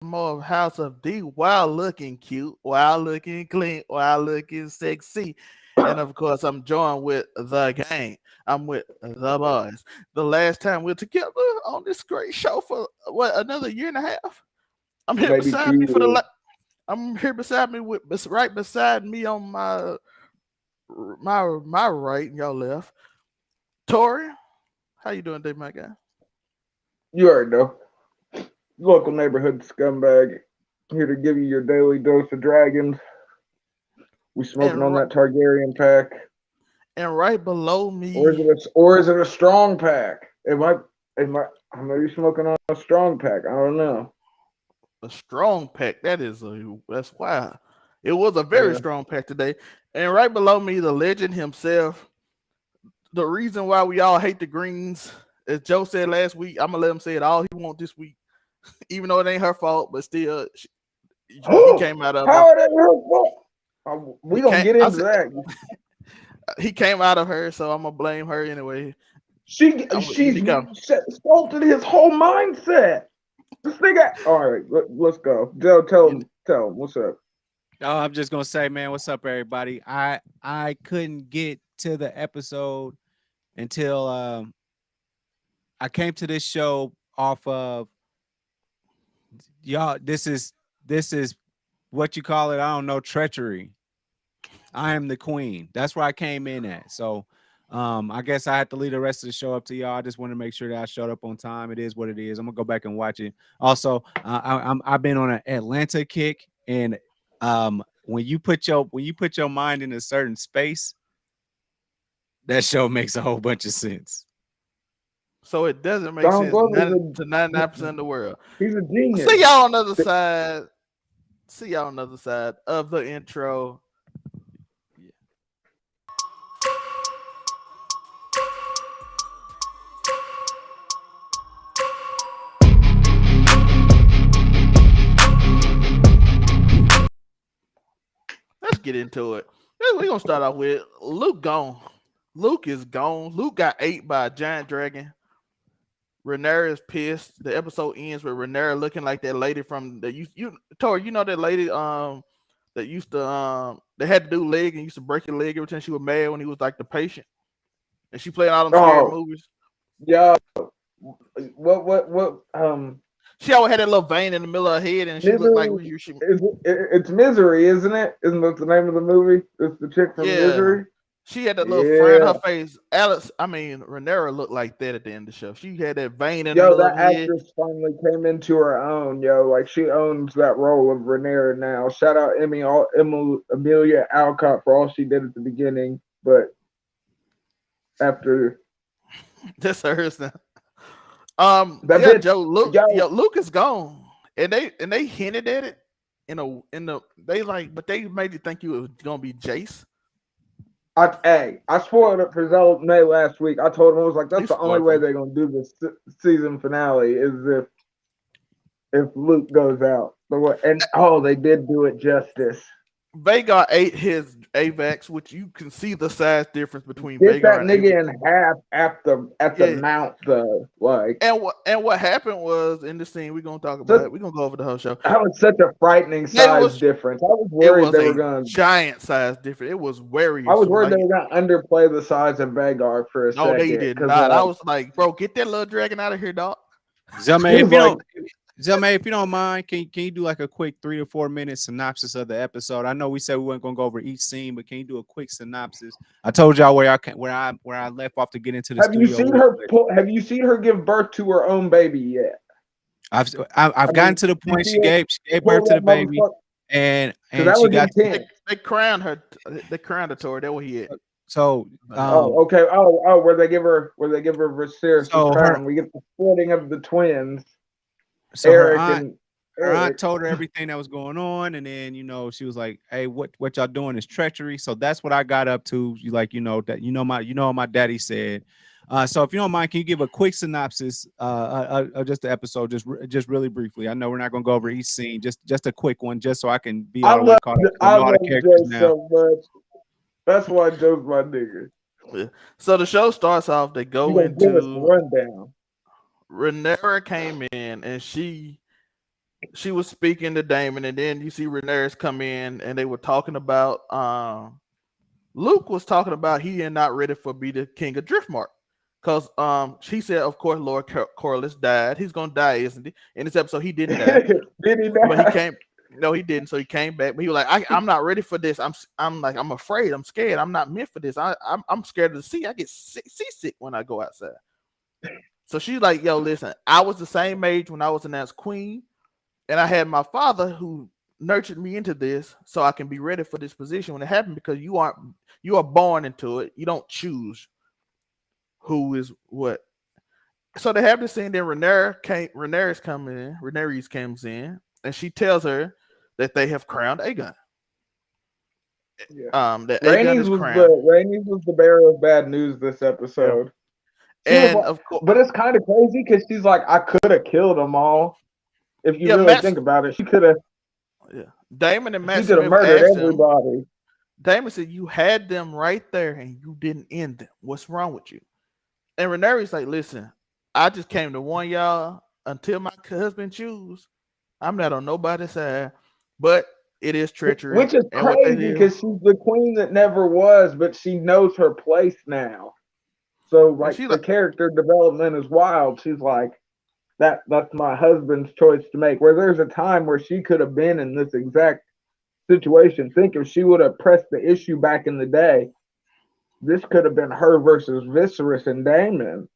more of House of D while looking cute, while looking clean, while looking sexy. And of course, I'm joined with the gang. I'm with the boys. The last time we were together on this great show for what, another year and a half. I'm here maybe beside me for the 2 years. I'm here beside me with right beside me on my right and your left. Tori, how you doing today, my guy? You already know. Local neighborhood scumbag. Here to give you your daily dose of dragons. We smoking And on that Targaryen pack, right below or me, is it a strong pack? I know you smoking on a strong pack. I don't know. a strong pack. That's wild. It was a very Yeah. strong pack today. And right below me, the legend himself. The reason why we all hate the greens, as Joe said last week, I'm gonna let him say it all he want this week, even though it ain't her fault. But still, he came out of her. How are they her fault? We He gonna can't. get I into said that. he came out of her, so I'm gonna blame her anyway. She's He got salted his whole mindset. This nigga. All right, let's go. Joe, tell him what's up. Oh, I'm just gonna say, man, what's up, everybody? I couldn't get to the episode until I came to this show off of y'all. This is what you call it. I don't know, treachery. I am the queen. That's where I came in at. So I guess I had to leave the rest of the show up to y'all. I just want to make sure that I showed up on time. It is what it is. I'm gonna go back and watch it. Also, I've been on an Atlanta kick, and when you put your mind in a certain space, that show makes a whole bunch of sense. so it doesn't make Donald sense Glover's to 99% of the world. he's a genius. See y'all on the other side. See y'all on the other side of the intro. Let's get into it. We're gonna start off with Luke gone. Luke is gone. Luke got ate by a giant dragon. Rhaenyra is pissed. The episode ends with Rhaenyra looking like that lady from the you Tori, you know that lady that used to they had to do leg and used to break your leg every time she was mad when he was like the patient. And she played all them scary Oh, movies. yeah. What? She always had that little vein in the middle of her head and she looked like Misery she it's Misery, isn't it? Isn't that the name of the movie? It's the chick from yeah. Misery. She had that little frown on Yeah. her face. Rhaenyra looked like that at the end of the show. She had that vein in the Yo, middle of that her head. actress finally came into her own, yo. Like she owns that role of Rhaenyra now. Shout out Amelia Alcott for all she did at the beginning, but after That's hers now. that Yeah, bitch, Joe, yo, Luke is gone, and they hinted at it in the they like, but they made you think you it was gonna be Jace. I spoiled it for Zell May last week. I told him I was like, They that's the only spoiled way for they're gonna do this season finale is if Luke goes out. And oh, they did do it justice. Vagar ate his Avax, which you can see the size difference between Get that Vagar and Avax. nigga in half at the Yeah, mount though. Like and what happened was in the scene we're gonna talk about so it. We're gonna go over the whole show. that was such a frightening It size was difference. it was a giant size difference. It was very I was worried they like were gonna underplay the size of Vagar for a no, they second did because not. I was like, bro, get that little dragon out of here, dog. Zelma, he was like, If you don't mind, can you do like a quick 3 to 4 minute synopsis of the episode? I know we said we weren't gonna go over each scene, but can you do a quick synopsis? I told y'all where I left off to get into the have you studio. seen her give birth to her own baby yet? I've I gotten mean, to the you point see she it gave birth pull to that the baby, motherfucker and because and that she was got intense. They crowned her. They crowned her Tori. That what he had. so Oh, okay. Where they give her Viserys' so her crown. We get the splitting of the twins, so her Eric aunt and her aunt Eric. told her everything that was going on, and then she was like, "Hey, what y'all doing is treachery." So that's what I got up to. You like that what my daddy said. So if you don't mind, can you give a quick synopsis of just the episode, just really briefly? I know we're not gonna go over each scene, just a quick one, just so I can be I all the way love caught up. 'Cause I I know all the love characters Joe now. so much. That's why Joe's my nigga. Yeah. So the show starts off. They You go gonna give us the into rundown? Rhaenyra came in and she she was speaking to Damon, and then you see Rhaenyra come in, and they were talking about Luke was talking about he is not ready for be the king of Driftmark. Because she said, of course, Lord Corlys died. He's gonna die, isn't he? In this episode, he didn't die, Did he but he not? came. No, he didn't. So he came back. But he was like, I'm not ready for this. I'm like, I'm afraid. I'm scared. I'm not meant for this. I'm scared of the sea. I get seasick when I go outside. So she's like, yo, listen, I was the same age when I was announced queen, and I had my father who nurtured me into this so I can be ready for this position when it happened, because you are born into it. You don't choose who is what. So they have this scene. Then Rhaenyra comes in, and she tells her that they have crowned Aegon. Yeah. That Aegon is crowned. Rhaenys was the bearer of bad news this Yeah. episode. She was And like, of course, but it's kind of crazy because she's like, I could have killed them all. If you yeah, really think about it, yeah, Damon and she Matt could have Smith murdered asked him. everybody. Damon said, "You had them right there, and you didn't end them. What's wrong with you?" And Rhaenyra's like, "Listen, I just came to warn y'all. Until my husband choose, I'm not on nobody's side. But it is treachery, Which is and what they crazy do." because she's the queen that never was, but she knows her place now. So And like she the like, character development is wild. She's like, that's my husband's choice to make. Where there's a time where she could have been in this exact situation. Think if she would have pressed the issue back in the day, this could have been her versus Viserys and Daemon.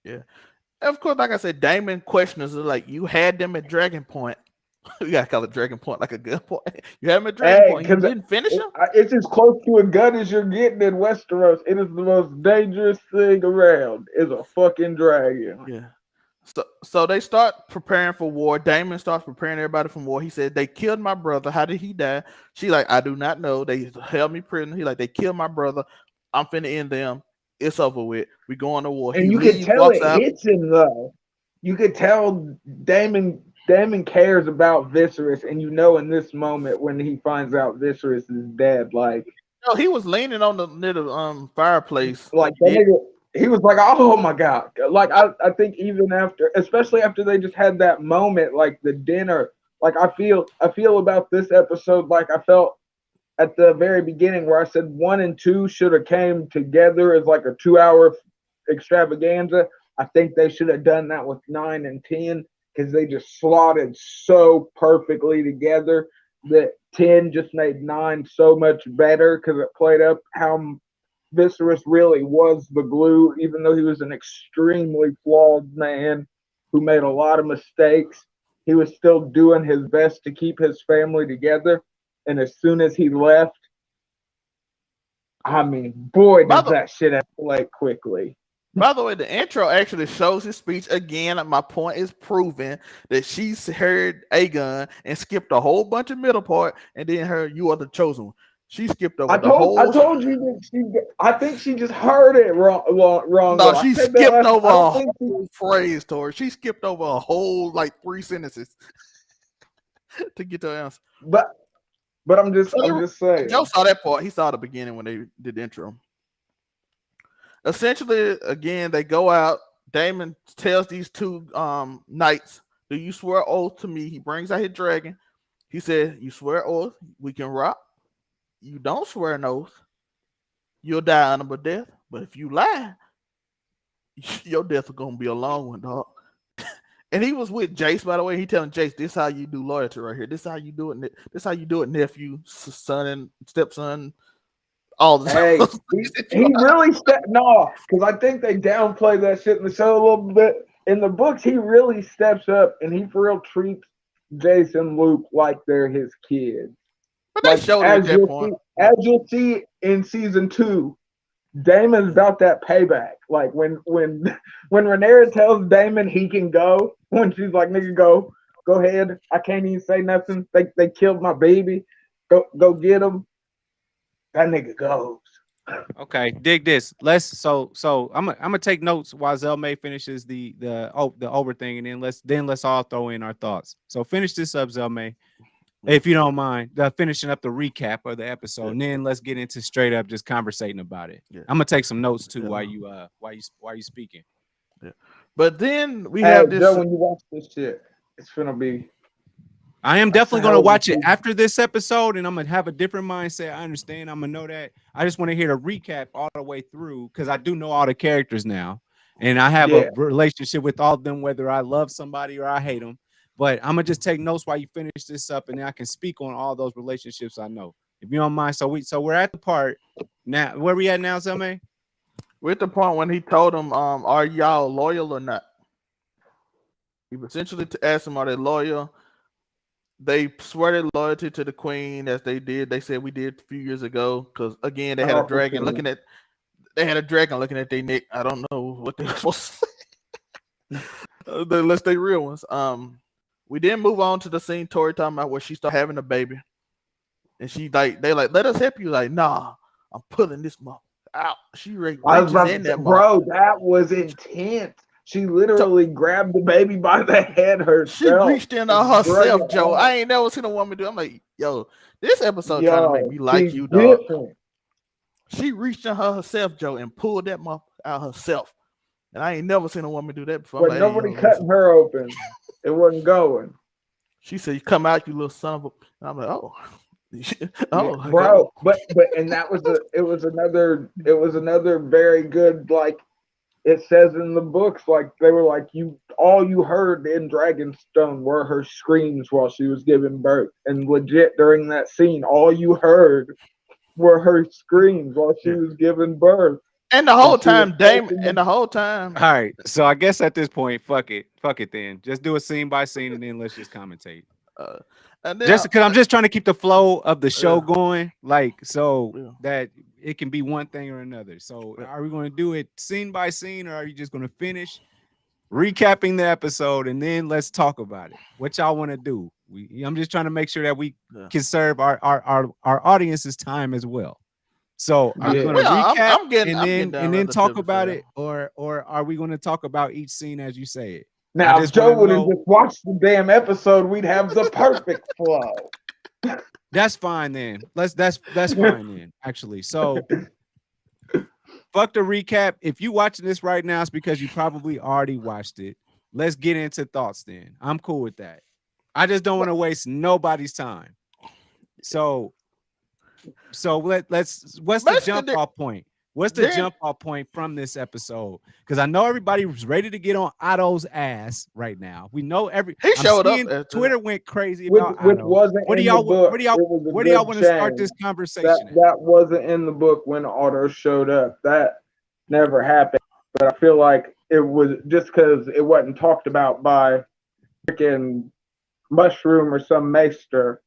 yeah. Of course, like I said, Damon questions are like, "You had them at Dragon Point." We gotta call it Dragon Point, like a good point. You had them at Dragon Hey, Point. You because didn't finish them. it's as close to a gun as you're getting in Westeros. It is the most dangerous thing around. Is a fucking dragon. Yeah. So they start preparing for war. Damon starts preparing everybody for war. He said, "They killed my brother. How did he die?" She like, "I do not know. They held me prisoner." He like, "They killed my brother. I'm finna end them. It's over with. We going to war." And He you could leaves, tell walks it out. hits him though. You could tell Damon cares about Viserys, and you know in this moment when he finds out Viserys is dead, No, he was leaning on the little fireplace. that Yeah, nigga, he was like, oh my god. Like I think even after, especially after they just had that moment, like the dinner, like I feel about this episode like I felt at the very beginning where I said 1 and 2 should have came together as like a 2 hour extravaganza. I think they should have done that with 9 and 10 because they just slotted so perfectly together that 10 just made 9 so much better because it played up how Viserys really was the glue, even though he was an extremely flawed man who made a lot of mistakes. He was still doing his best to keep his family together. And as soon as he left, I mean, boy, by does the that shit escalate quickly. By the way, the intro actually shows his speech again. My point is proven that she's heard Aegon and skipped a whole bunch of middle part, and then heard "You are the chosen one." She skipped over the I whole. told you that I think she just heard it wrong No, though. I she said that skipped last. over I don't a think she. whole phrase, Tori. She skipped over a whole like 3 sentences to get to the answer. But I'm just So Joe saying. saw that part. He saw the beginning when they did the intro. Essentially, again, they go out. Damon tells these two knights, "Do you swear oath to me?" He brings out his dragon. He said, "You swear oath, we can rock. You don't swear an oath, you'll die honorable death. But if you lie, your death is gonna be a long one, dog." And he was with Jace, by the way. He telling Jace, "This how you do loyalty right here. This how you do it. This how you do it, nephew, son, and stepson. All the Hey, he really stepped no, because I think they downplay that shit in the show a little bit. In the books, he really steps up and he for real treats Jason Luke like they're his kids. But they Like showed it at that point. as you'll see in season 2, Damon's about that payback. Like when when Rhaenyra tells Damon he can go, when she's like, "Nigga, go ahead. I can't even say nothing. They killed my baby. Go get him." That nigga goes. Okay, dig this. So I'm gonna take notes while Zelmay finishes the over thing, and then let's all throw in our thoughts. So finish this up, Zelmay, if you don't mind. Finishing up the recap of the episode, and then let's get into straight up just conversating about it. Yeah. I'm gonna take some notes too Yeah. while you speaking. Yeah. But then we Hey, have Joe, this. when you watch this shit, It's gonna be. I am That's a definitely going hell to of a watch it season. after this episode, and I'm going to have a different mindset. I understand. I'm going to know that. I just want to hear the recap all the way through because I do know all the characters now, and I have a Yeah. relationship with all of them, whether I love somebody or I hate them. But I'm going to just take notes while you finish this up, and then I can speak on all those relationships I know. If you don't mind. So we're at the part now. Where we at now, Zelme? We're at the point when he told them, "Are y'all loyal or not?" He essentially asked them, "Are they loyal?" They swear their loyalty to the queen as they did. They said we did a few years ago because again they had a Oh, for dragon sure. looking at. They had a dragon looking at their neck. I don't know what they were supposed to say. Unless they real ones. We then move on to the scene Tori talking about where she started having a baby, and she they like let us help you. Like nah, I'm pulling this mother out. She I was reaches about to in say, that mother. bro, that was intense. She So literally grabbed the baby by the head she herself reached in and on drug herself, it Joe. out. I ain't never seen a woman do. I'm like, yo, this episode trying to make Yo, me like she's you, dog. different. She reached in herself, Joe, and pulled that mother out herself. And I ain't never seen a woman do that before. I'm But like, hey, nobody yo, cutting listen. her open. It wasn't going. She said, "You come out, you little son of a." And I'm like, oh, Yeah, oh, okay. bro. But and that was it was another very good, like it says in the books, like they were like, you all you heard in Dragonstone were her screams while she was giving birth. And legit during that scene, all you heard were her screams while she Yeah. was giving birth. And the And whole she was time, Damon, taking and the the whole time, All right. So I guess at this point, fuck it then. Just do a scene by scene and then let's just commentate. uh, and then, Just because I'm just trying to keep the flow of the show yeah, going, like so yeah, that it can be one thing or another. So yeah. are we going to do it scene by scene, or are you just going to finish recapping the episode and then let's talk about it? What y'all want to do? I'm just trying to make sure that we Yeah. can serve our audience's time as well. So are we yeah. going to Well, recap I'm getting down and then talk relatively about fast. it, or are we going to talk about each scene as you say it? I Now if just want Joe to would have know. just watched the damn episode, we'd have the perfect flow. That's fine then. That's fine then. Actually, so fuck the recap. If you watching this right now, it's because you probably already watched it. Let's get into thoughts then. I'm cool with that. I just don't want to waste nobody's time. So let's what's the Basically, jump off point? What's the then jump off point from this episode? Because I know everybody was ready to get on Otto's ass right now. We know he I'm showed up seeing after that. Twitter went crazy which about which Otto. wasn't What do in the y'all book. It was a where do y'all good want to start change. this That conversation at? that wasn't in the book when Otto showed up. That never happened. But I feel like it was just because it wasn't talked about by freaking Mushroom or some maester.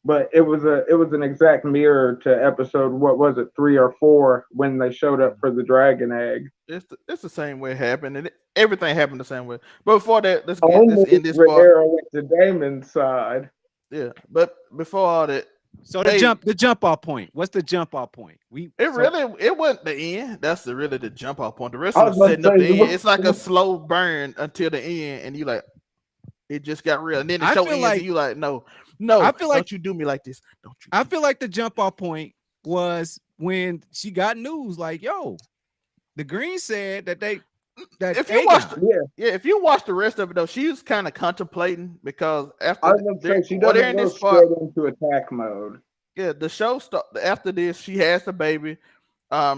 But it was an exact mirror to episode, what was it, 3 or 4, when they showed up for the dragon egg. It's the same way it happened, and everything happened the same way. But before that, let's Only end this part. Rhaenyra went to Damon's side. Yeah, but before all that, So they the jump off point. What's the jump off point? it wasn't the end. That's really the jump off point. The rest I of was it about setting to up say, the end. It's like a slow burn until the end, and you like it just got real. And then the I show feel ends, like and you like, no, I no, feel like don't you do me like this. Don't you? I feel like the jump off point was when she got news like, yo, the Green said that that If you watch, Aegon. yeah. if you watch the rest of it though, she was kind of contemplating because I after was going to say, she they're doesn't in go this spot. straight into attack mode. Yeah, the show start after this. She has the baby.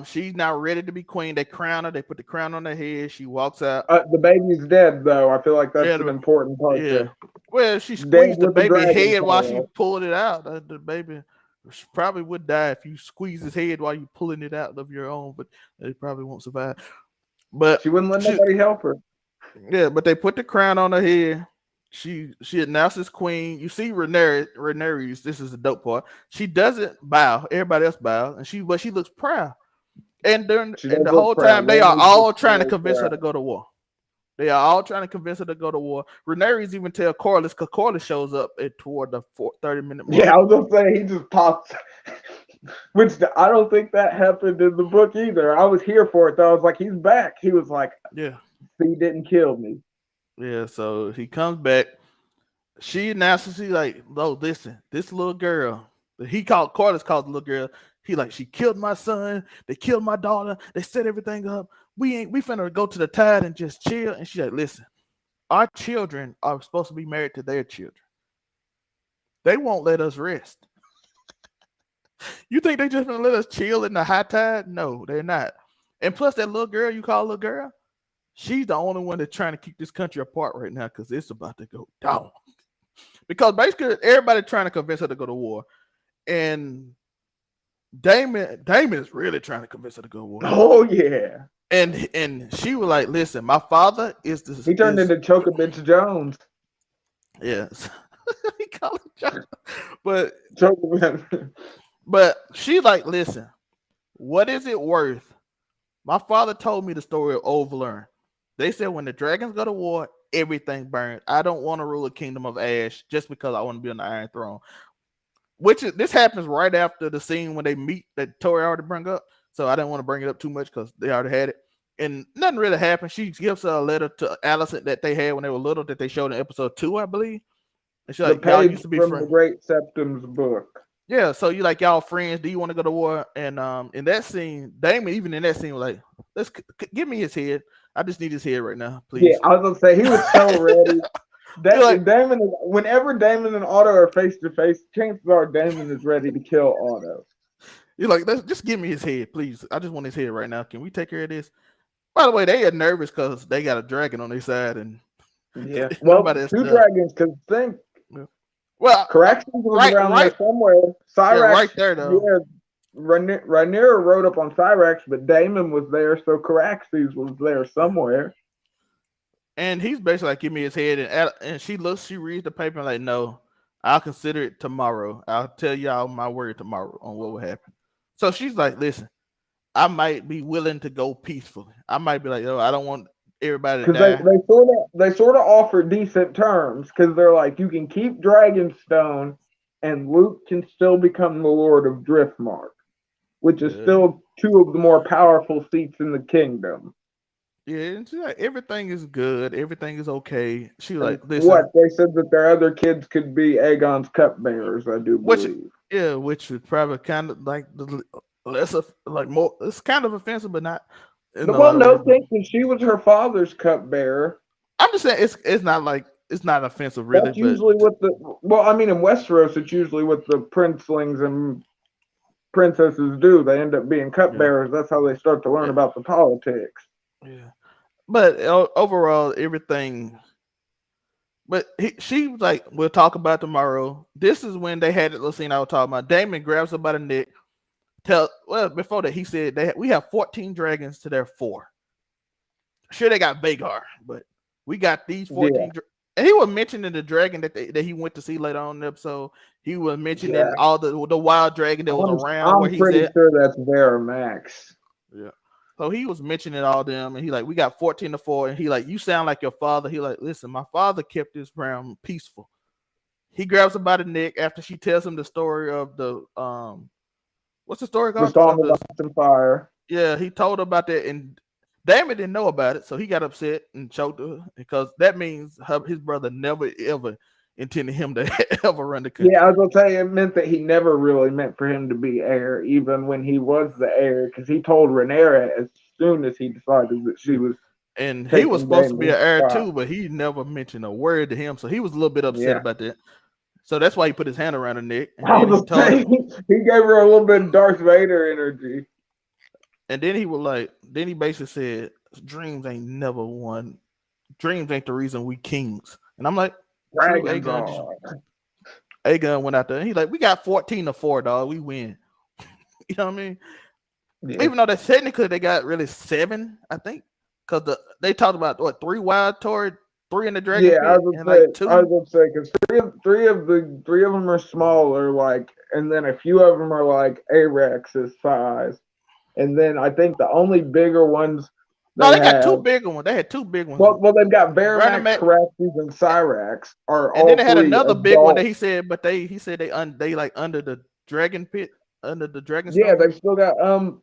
She's now ready to be queen. They crown her. They put the crown on her head. She walks out. The baby's dead, though. I feel like Yeah, that's an important part yeah. to Well, she dead squeezed the with the baby dragon head while she tail. pulled it out. The baby probably would die if you squeeze his head while you pulling it out of your own, but they probably won't survive. But She wouldn't let nobody help her. yeah, but they put the crown on her head. She announces queen. You see Rhaenyra. This is the dope part. She doesn't bow. Everybody else bows, and she looks proud. And She does the look whole proud. time they are Rhaenyra's all looks trying to really convince her proud. to go to war. They are all trying to convince her to go to war. Rhaenyra's even tell Corlys because Corlys shows up toward the 30-minute mark. Yeah, I was going to say, he just pops. I don't think that happened in the book either. I was here for it, though. I was like, he's back. He was like, Yeah, he didn't kill me. yeah. So he comes back. She announces, she's like, "No, listen, this little girl." Corlys called the little girl. He like, she killed my son. They killed my daughter. They set everything up. We finna go to the tide and just chill. And she's like, listen, our children are supposed to be married to their children. They won't let us rest. You think they just gonna let us chill in the high tide? No, they're not. And plus, that little girl you call little girl, she's the only one that's trying to keep this country apart right now because it's about to go down. Because basically everybody trying to convince her to go to war, and Damon is really trying to convince her to go to war. Oh yeah. And she was like, "Listen, my father is this He turned is into Chocobitch Jones. yes." He called him John. But Chocobitch. but she like, "Listen, what is it worth? My father told me the story of Overlearn. They said when the dragons go to war, everything burns. I don't want to rule a kingdom of ash just because I want to be on the Iron Throne." This happens right after the scene when they meet that Tori already brought up. So I didn't want to bring it up too much because they already had it. And nothing really happened. She gives her a letter to Allison that they had when they were little that they showed in episode 2, I believe. And she's The like, "Y'all page used to be from the friends." Great Septim's book. Yeah, so you like y'all friends. Do you want to go to war? And in that scene, Damon, even in that scene, was like, give me his head. I just need his head right now, Yeah, please. I was gonna say he was so ready. Like, Damon is, whenever Damon and Otto are face to face, chances are Damon is ready to kill Otto. you're like, just give me his head, please. I just want his head right now. Can we take care of this? By the way, they are nervous because they got a dragon on their side, and Yeah. Well, nobody has two done. dragons, because think Well, Caraxes was around there somewhere. yeah, Cyrax, right there though. yeah, Rhaenyra rode up on Cyrax, but Damon was there, so Caraxes was there somewhere. And he's basically like, give me his head, and she reads the paper and like, no, I'll consider it tomorrow. I'll tell y'all my word tomorrow on what will happen. So she's like, listen, I might be willing to go peacefully. I might be like, oh, I don't want everybody to Because die. they sort of offer decent terms, because they're like, you can keep Dragonstone, and Luke can still become the Lord of Driftmark, which is still two of the more powerful seats in the kingdom. Yeah, and she's like, everything is good, everything is okay. She like, listen, what they said that their other kids could be Aegon's cupbearers, I do believe. Which is probably kind of like the less of like more. It's kind of offensive, but not. No, thinking she was her father's cupbearer. I'm just saying it's not like it's not offensive, really. That's usually what the in Westeros, it's usually what the princelings and princesses do. They end up being cupbearers. That's how they start to learn about the politics. Yeah, but overall, everything. But she was like, "We'll talk about tomorrow." This is when they had the little scene I was talking about. Damon grabs her by the neck. Before that, he said we have 14 dragons to their 4. Sure, they got Vagar, but we got these 14. Yeah. And he was mentioning the dragon that he went to see later on in the episode. He was mentioning all the wild dragon that was around where he's at. I'm pretty sure that's Max. Yeah. So he was mentioning all them, and he like, we got 14 to 4, and he like, you sound like your father. He like, listen, my father kept this realm peaceful. He grabs her by the neck after she tells him the story of the what's the story called? The Song of Ice and Fire. Yeah, he told her about that, and Damon didn't know about it, so he got upset and choked her because that means his brother never ever intended him to ever run the country. Yeah, I was gonna say it meant that he never really meant for him to be heir, even when he was the heir, because he told Rhaenyra as soon as he decided that she was. And he was supposed to be an heir too, but he never mentioned a word to him, so he was a little bit upset about that. So that's why he put his hand around her neck. And he gave her a little bit of Darth Vader energy. And then he was like, then he basically said, dreams ain't never won. Dreams ain't the reason we kings. And I'm like, Aegon went out there. And he's like, we got 14 to 4, dog. We win. You know what I mean? Yeah. Even though technically they got really 7, I think. Because they talked about, 3 wild toward 3 in the dragon pit, I was gonna say, because three of them are smaller, like, and then a few of them are like Arrax's size. And then I think the only bigger ones. They got 2 bigger ones. They had 2 big ones. Well, they've got Varamax, Caraxes, and Cyrax. And then they had another big one that he said, but he said they like under the dragon pit, under the dragon. Yeah, they still got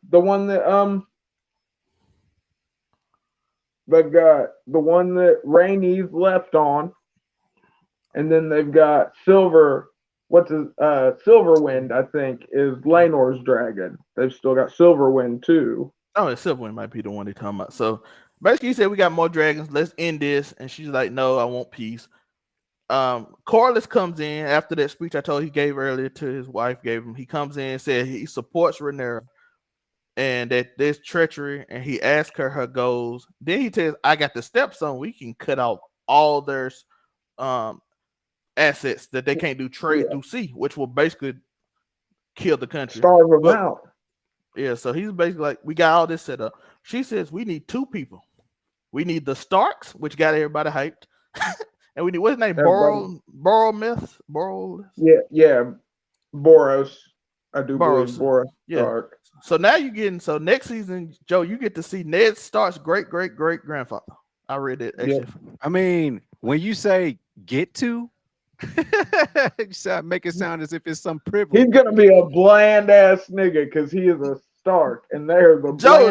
the one that they've got the one that Rhaenys left on, and then they've got Silverwind, I think, is Laenor's dragon. They've still got Silverwind too. Oh, Silverwind might be the one they're talking about. So Basically, he said we got more dragons. Let's end this. And she's like, no, I want peace. Corliss comes in after that speech I told he gave earlier to his wife. Gave him. He comes in and said he supports Rhaenyra and that there's treachery. And he asks her goals. Then he says, I got the stepson. We can cut out all their um assets that they can't do trade through sea, which will basically kill the country. Starve them But out. yeah, so he's basically like, we got all this set up. She says we need two people. We need the Starks, which got everybody hyped, and we need what's his name, Boromith. Yeah. Boros. I do believe Boros. Boros Yeah. Stark. So now you're getting next season, Joe, you get to see Ned Stark's great grandfather. I read it actually. I mean, when you say get to, you make it sound as if it's some privilege. He's gonna be a bland ass nigga because he is a Stark, and they're the Joe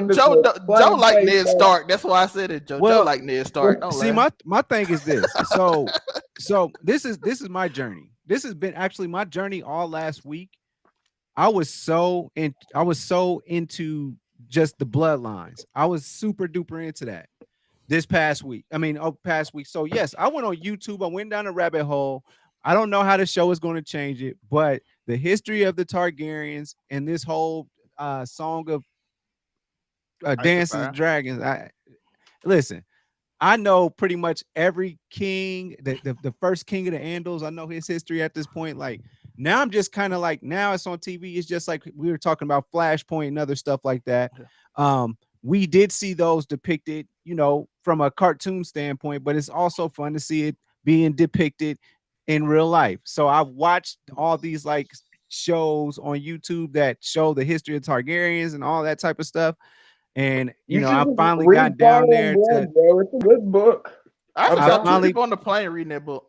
like Ned Stark. Stark. That's why I said it, Joe. Joe like Ned Stark. Don't See, lie. my thing is this. So this is my journey. This has been actually my journey all last week. I was so into just the bloodlines. I was super duper into that this past week. Past week. So yes, I went on YouTube. I went down a rabbit hole. I don't know how the show is going to change it, but the history of the Targaryens and this whole song of Dances of Dragons. Listen, I know pretty much every king, the first king of the Andals. I know his history at this point. Like now, I'm just kind of like now it's on TV. It's just like we were talking about Flashpoint and other stuff like that. We did see those depicted, from a cartoon standpoint, but it's also fun to see it being depicted in real life. So I've watched all these like shows on YouTube that show the history of Targaryens and all that type of stuff. And I've finally gotten down there to. Bro. It's a good book. I saw two people on the plane reading that book.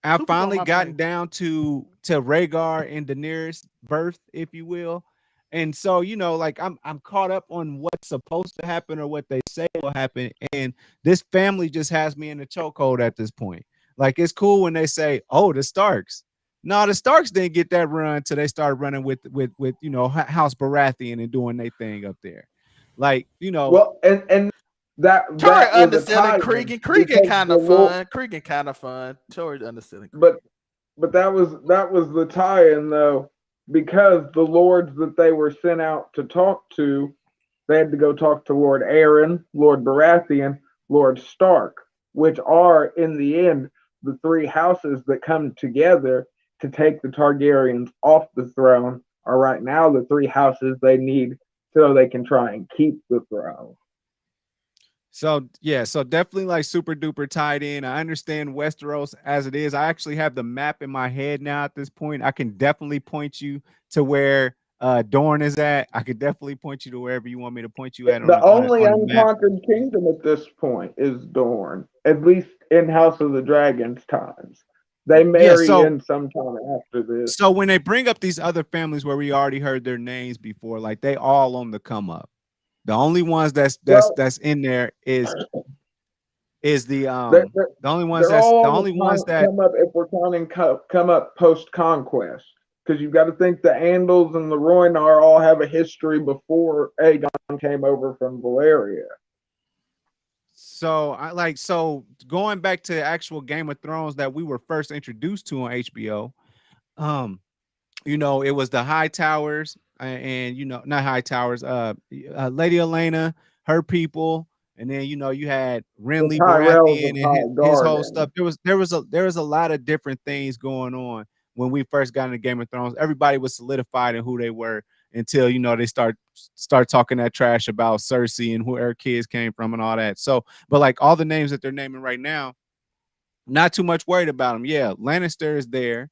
I've finally gotten down to Rhaegar and Daenerys' birth, if you will. And so, like I'm caught up on what's supposed to happen or what they say will happen. And this family just has me in the chokehold at this point. Like it's cool when they say, "Oh, the Starks." No, the Starks didn't get that run till they started running with House Baratheon and doing their thing up there. Like, Well, and that Tory was underselling Cregan kind of fun. Cregan kind of fun. Tory underselling. But that was the tie-in though, because the lords that they were sent out to talk to, they had to go talk to Lord Aaron, Lord Baratheon, Lord Stark, which are in the end the three houses that come together to take the Targaryens off the throne. Are right now the three houses they need so they can try and keep the throne. So yeah, so definitely like super duper tied in. I understand Westeros as it is. I actually have the map in my head now at this point. I can definitely point you to where Dorne is at. I could definitely point you to wherever you want me to point you at. The only unconquered kingdom at this point is Dorne, at least in House of the Dragons times. They marry in sometime after this. So when they bring up these other families where we already heard their names before, like they all on the come up. The only ones that's in there is the only ones that come up if we're counting come up post conquest, because you've got to think the Andals and the Rhoynar all have a history before Aegon came over from Valyria. So going back to actual Game of Thrones that we were first introduced to on HBO, it was the High Towers and not High Towers, Lady Olenna, her people, and then you had Renly Baratheon and his whole stuff. There was a lot of different things going on when we first got into Game of Thrones. Everybody was solidified in who they were until they start talking that trash about Cersei and where her kids came from and all that. So, but like all the names that they're naming right now, not too much worried about them. Yeah, Lannister is there,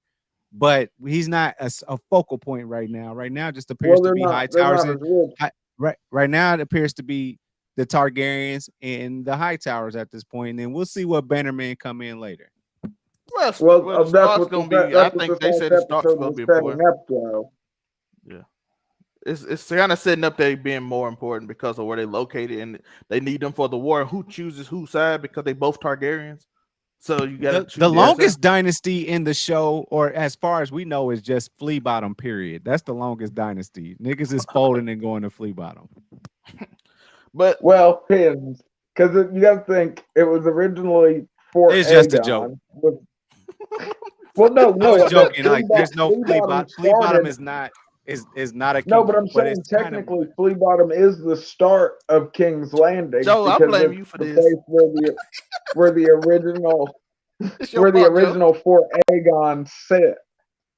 but he's not a focal point right now. Right now, it just appears to be High Towers. Right now, it appears to be the Targaryens and the High Towers at this point, and then we'll see what Bannermen come in later. Well, that's what's going to be. I think they said the Stark's going to be important. Yeah. It's kind of setting up they being more important because of where they located, and they need them for the war. Who chooses whose side because they both Targaryens. So you got the longest dynasty in the show, or as far as we know, is just Flea Bottom. Period. That's the longest dynasty. Niggas is folding and going to Flea Bottom. But well, depends, because you got to think it was originally Fort It's just a joke. Aegon. Well, no, I was no, but joking. Like, there's no Flea Bottom Flea Bottom started. is not a No, but I'm kingdom, but saying it's kind of technically Flea Bottom is the start of King's Landing Joe, I because blame it's you for the this. place where the original It's your fault, Joe. Fort Aegon set.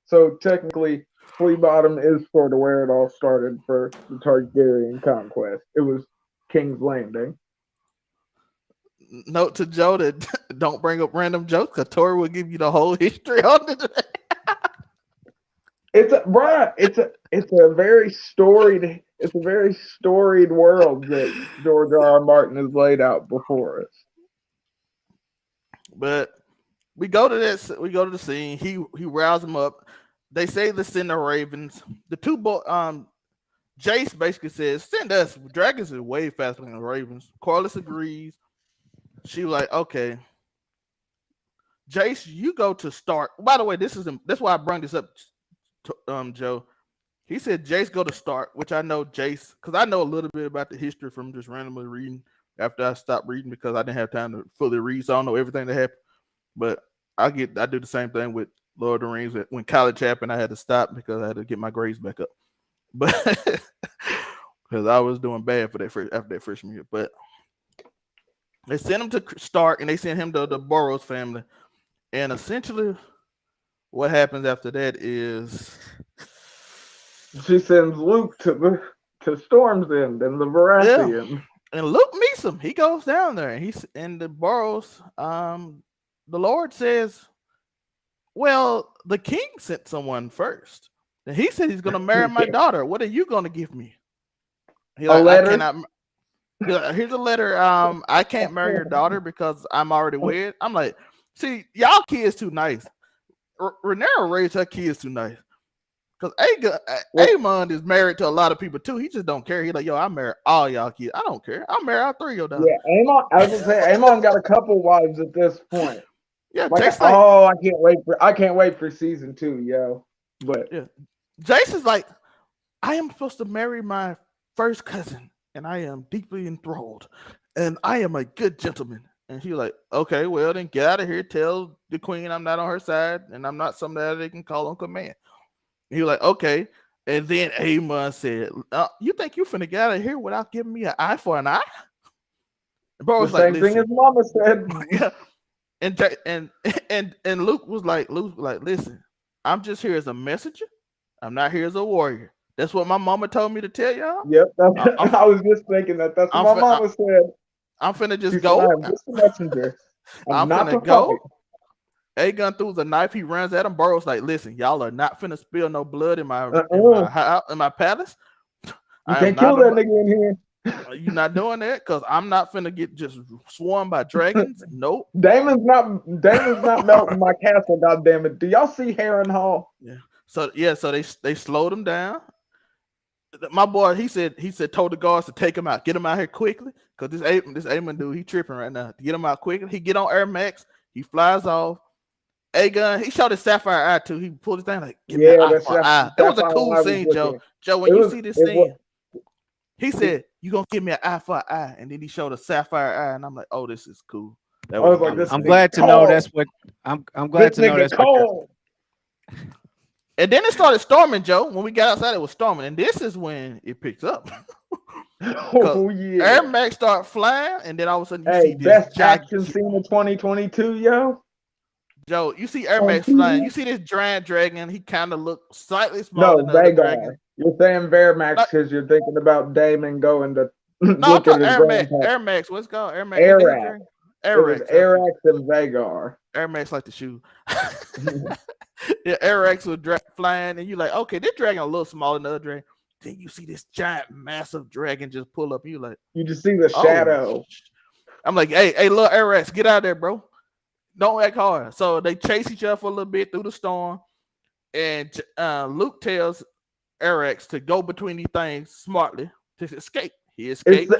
So technically, Flea Bottom is sort of where it all started for the Targaryen conquest. It was King's Landing. Note to Joe that don't bring up random jokes because Tori will give you the whole history on it. It's a very storied world that George R. R. Martin has laid out before us. But we go to this. We go to the scene. He rouses them up. They say to send the ravens. The two Jace basically says, "Send us. Dragons is way faster than the ravens." Corliss agrees. She was like, "Okay." Jace, you go to Stark. By the way, that's why I brought this up, Joe. He said Jace go to Stark, which I know Jace because I know a little bit about the history from just randomly reading after I stopped reading because I didn't have time to fully read, so I don't know everything that happened. But I do the same thing with Lord of the Rings. When college happened, I had to stop because I had to get my grades back up. But because I was doing bad for that after that freshman year. But they sent him to Stark and they sent him to the Burrows family. And essentially, what happens after that is she sends Luke to Storm's End and the Baratheon. Yeah. And Luke meets him. He goes down there and he's in the Burrows. The Lord says, "Well, the king sent someone first. And he said he's gonna marry my daughter. What are you gonna give me?" He A like, letter? I cannot. Here's a letter. I can't marry your daughter because I'm already wed. I'm like, see, y'all kids too nice. Rhaenyra raised her kids too nice. Because Aemon is married to a lot of people too. He just don't care. He like, yo, I marry all y'all kids. I don't care. I'll marry all three of your daughters. Yeah, Aemon. I was gonna say Aemon got a couple wives at this point. Yeah, I can't wait for season 2, yo. But yeah, Jason's like, I am supposed to marry my first cousin, and I am deeply enthralled, and I am a good gentleman. And he's like, okay, well then get out of here. Tell the queen I'm not on her side, and I'm not somebody they can call on command. He was like, okay. And then Aemon said, you think you finna get out of here without giving me an eye for an eye? And bro was the like, same thing as Mama said. yeah. And Luke was like, listen, I'm just here as a messenger. I'm not here as a warrior. That's what my mama told me to tell y'all. Yep, I was just thinking that. That's what my mama said. I'm finna just She go. said, I'm just a messenger. I'm not finna to go. fight. Aegon throws a knife. He runs at him. Burrow's like, listen, y'all are not finna spill no blood in my in my palace. You can't kill that nigga in here. You're not doing that because I'm not finna get just swarmed by dragons. Nope. Damon's not melting my castle. God damn it! Do y'all see Harrenhal? Yeah. So they slowed him down. My boy, he said told the guards to take him out, get him out here quickly because this Aemon dude, he tripping right now. To get him out quickly, he get on Air Max, he flies off. Aegon, he showed his sapphire eye too. He pulled his thing like, give me an eye for eye. It was a cool scene, Joe. Joe, when you see this scene, he said, "You gonna give me an eye for an eye," and then he showed a sapphire eye, and I'm like, "Oh, this is cool." I'm glad to know that's what I'm glad to know that's what. And then it started storming, Joe. When we got outside, it was storming, and this is when it picks up. Oh yeah, Air Max start flying, and then all of a sudden you see this best action scene of 2022, yo. Joe, you see Air Max flying. You see this giant dragon. He kind of looks slightly smaller than the dragon. You're saying Vermax because you're thinking about Damon going to look at his Air Max. What's it called? Air Max. Arax and Vagar. Air Max like the shoe. Yeah, Arax was flying, and you're like, okay, this dragon a little smaller than the other dragon. Then you see this giant, massive dragon just pull up. You like, you just see the shadow. I'm like, hey, little Arax, get out of there, bro. Don't act hard. So they chase each other for a little bit through the storm, and Luke tells Arax to go between these things smartly to escape. He escapes.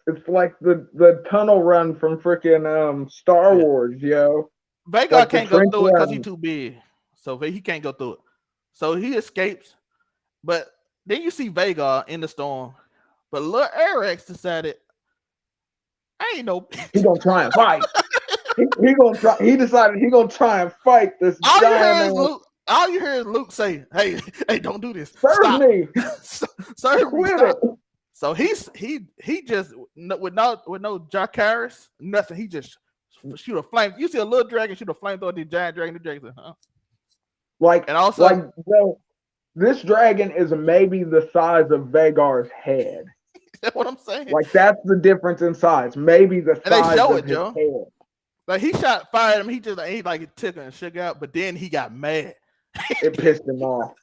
It's like the tunnel run from freaking Star Wars, yo. Vagar like can't go through it because he's too big. So he can't go through it. So he escapes. But then you see Vagar in the storm. But little Arex decided, I ain't no He bitch. gonna try and fight. He gonna try. He decided he gonna try and fight this All you giant hear is man. Luke. All you hear is Luke say, "Hey, hey, don't do this. Serve Stop. me. Serve me. Quit Stop." it. So he just with no Jacaris, nothing. He just shoot a flame. You see a little dragon shoot a flame through the giant dragon. The dragon said, huh? Like, And also, bro, this dragon is maybe the size of Vagar's head. that's what I'm saying. Like, that's the difference in size. Maybe the And they size show of it, his Joe. head. Like he fired him. He just ain't like it took and shook out. But then he got mad. It pissed him off.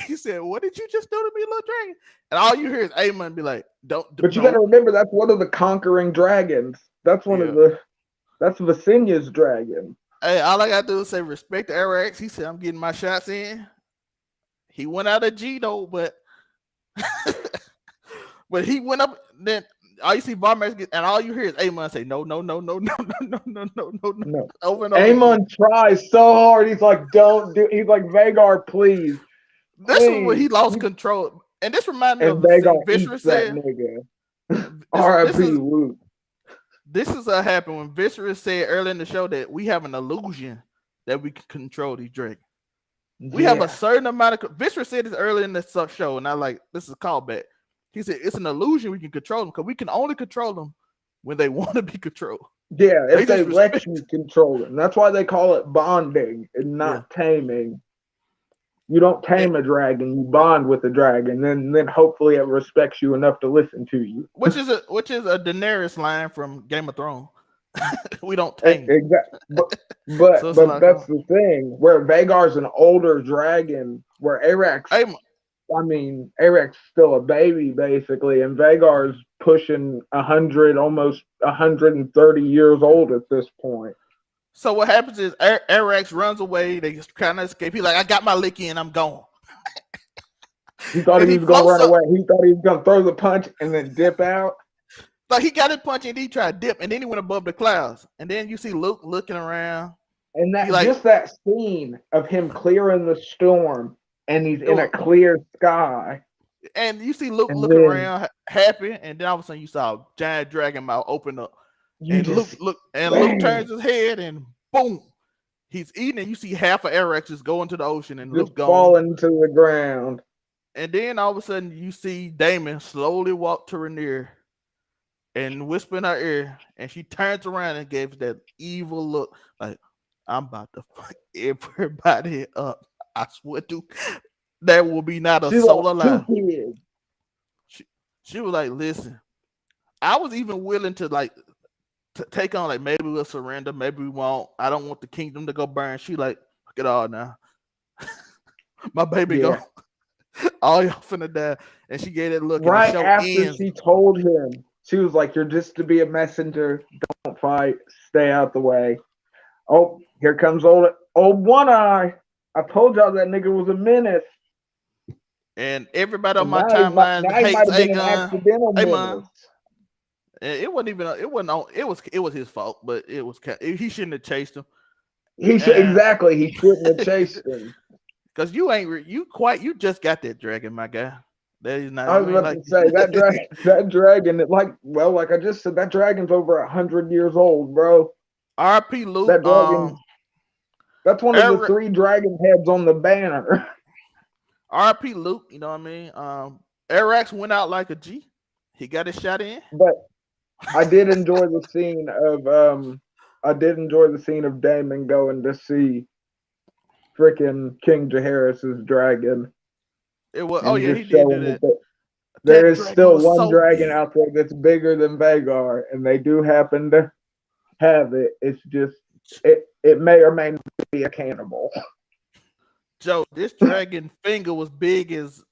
He said, "What did you just do to me, little dragon?" And all you hear is Aemon be like, "Don't." But you got to remember, that's one of the conquering dragons. That's one of the. That's Visenya's dragon. Hey, all I gotta do is say respect to Arax. He said, "I'm getting my shots in." He went out of G though, but but he went up. Then all you see Varmax get, and all you hear is Aemon say, "No, no, no, no, no, no, no, no, no, no, no." Over and over. Aemon tries so hard. He's like, "Don't do." He's like, "Vagar, please." This is where he lost control, and this reminded me of the Vagar thing eats Viserys that said. nigga. R.I.P. Luke. This is what happened when Viserys said earlier in the show that we have an illusion that we can control these dragons. We have a certain amount of. Viserys said this earlier in the show, and I like this is a callback. He said it's an illusion we can control them because we can only control them when they want to be controlled. Yeah, if they let you control them. That's why they call it bonding and not taming. You don't tame a dragon, you bond with the dragon, then hopefully it respects you enough to listen to you. Which is a Daenerys line from Game of Thrones. We don't tame. Exactly. But that's the thing. Where Vagar's an older dragon, where Arax's still a baby basically, and Vagar's pushing 100, almost 130 years old at this point. So what happens is Arax runs away. They kind of escape. He's like, I got my lick in. I'm gone. He thought he was going to run away. He thought he was going to throw the punch and then dip out. Like he got his punch and he tried to dip, and then he went above the clouds. And then you see Luke looking around. And that just that scene of him clearing the storm, and he's in a clear sky. And you see Luke looking around happy, and then all of a sudden you saw a giant dragon mouth open up. And Luke turns his head and boom, he's eating, and you see half of Arax just go into the ocean and Luke falling to the ground. And then all of a sudden you see Daemon slowly walk to Rhaenyra and whisper in her ear, and she turns around and gives that evil look, like I'm about to fuck everybody up. I swear to, there will be not a soul alive. She was like, listen, I was even willing to take on, like, maybe we'll surrender, maybe we won't. I don't want the kingdom to go burn. She like, look at all now. My baby go. All y'all finna die. And she gave that look. Right after she told him, she was like, you're just to be a messenger. Don't fight. Stay out the way. Oh, here comes old One Eye. I told y'all that nigga was a menace. And everybody on my timeline hates Aemon. It wasn't even. It was his fault, but he shouldn't have chased him. Exactly. He shouldn't have chased him. Because you just got that dragon, my guy. That is not. I was about to say that dragon. Like I just said, that dragon's over 100 years old, bro. R.P. Luke. That dragon. That's one of the 3 dragon heads on the banner. R.P. Luke. You know what I mean? Arax went out like a G. He got his shot in. But I did enjoy the scene of Daemon going to see freaking King Jaehaerys' dragon. It was he did do that. There is still one dragon out there that's bigger than Vagar, and they do happen to have it. It's just it may or may not be a cannibal. Joe, this dragon finger was big as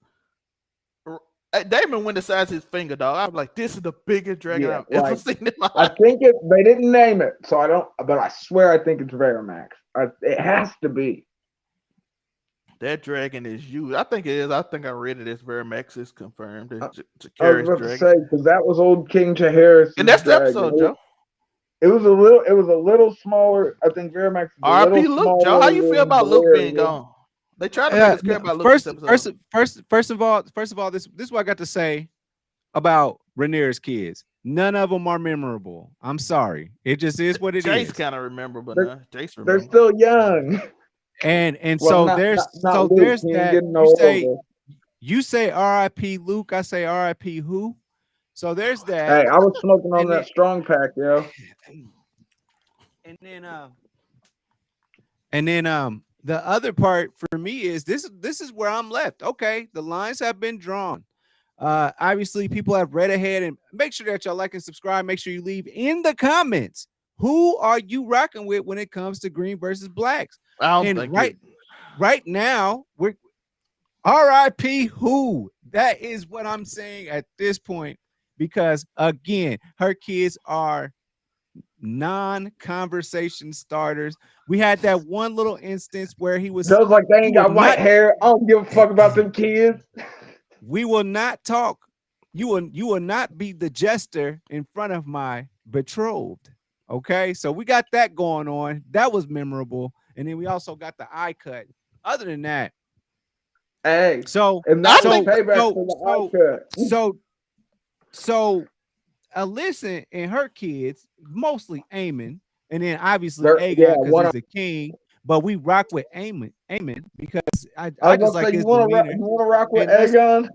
Daemon went the size of his finger, dog. I was like, this is the biggest dragon I've ever seen in my life. I think they didn't name it, so I don't, but I swear I think it's Varamax. It has to be. That dragon is huge. I think it is. I think I read it as Varamax is confirmed. I was about to say, because that was old King Jaehaerys. And that's the episode, Joe. It was a little smaller. I think Varamax is R.P. Luke, Joe. How you feel about Luke being gone? They tried to make us care about Luke. First of all, this is what I got to say about Rhaenyra's kids. None of them are memorable. I'm sorry. It just is what it Jace is. kind of remember, but They're, no, Jace they're remember. still young. And Well, so not there's not not Luke. there's He ain't that getting no older. you say R.I.P. Luke, I say R.I.P. who? So there's that. Hey, I was smoking on And that then strong pack, yo. and then the other part for me is this is where I'm left. Okay, the lines have been drawn. Obviously, people have read ahead, and make sure that y'all like and subscribe. Make sure you leave in the comments who are you rocking with when it comes to green versus blacks. I don't And think it. right now, we're RIP who? That is what I'm saying at this point, because again, her kids are non-conversation starters. We had that one little instance where Joe's like, they he ain't will got white not hair. I don't give a fuck about them kids. we will not talk. You will not be the jester in front of my betrothed. Okay, so we got that going on. That was memorable, and then we also got the eye cut. Other than that, Hey, so and I that was think payback for the eye cut. so Alyssa and her kids, mostly Eamon, and then obviously They're yeah, Aegon because one. he's the king. But we rock with Eamon because I I was just gonna like say his demeanor. you wanna rock with And let's Aegon?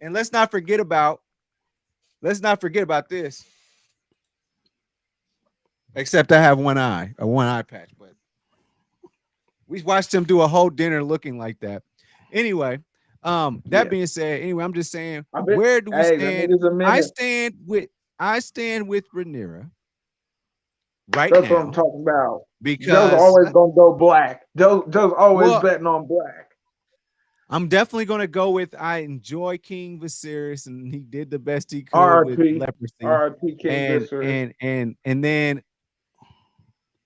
and let's not forget about this. Except I have a one eye patch, but we watched him do a whole dinner looking like that. Anyway, that Yeah. being said, anyway, I'm just saying, I bet. where do we Hey, that stand? nigga's a I minute. stand with Rhaenyra right That's what I'm now talking about. Joe's because always gonna go black. Joe's always well, betting on black. I'm definitely gonna go with I enjoy King Viserys, and he did the best he could with R.I.P. leprosy. R.I.P. King And Viserys. and then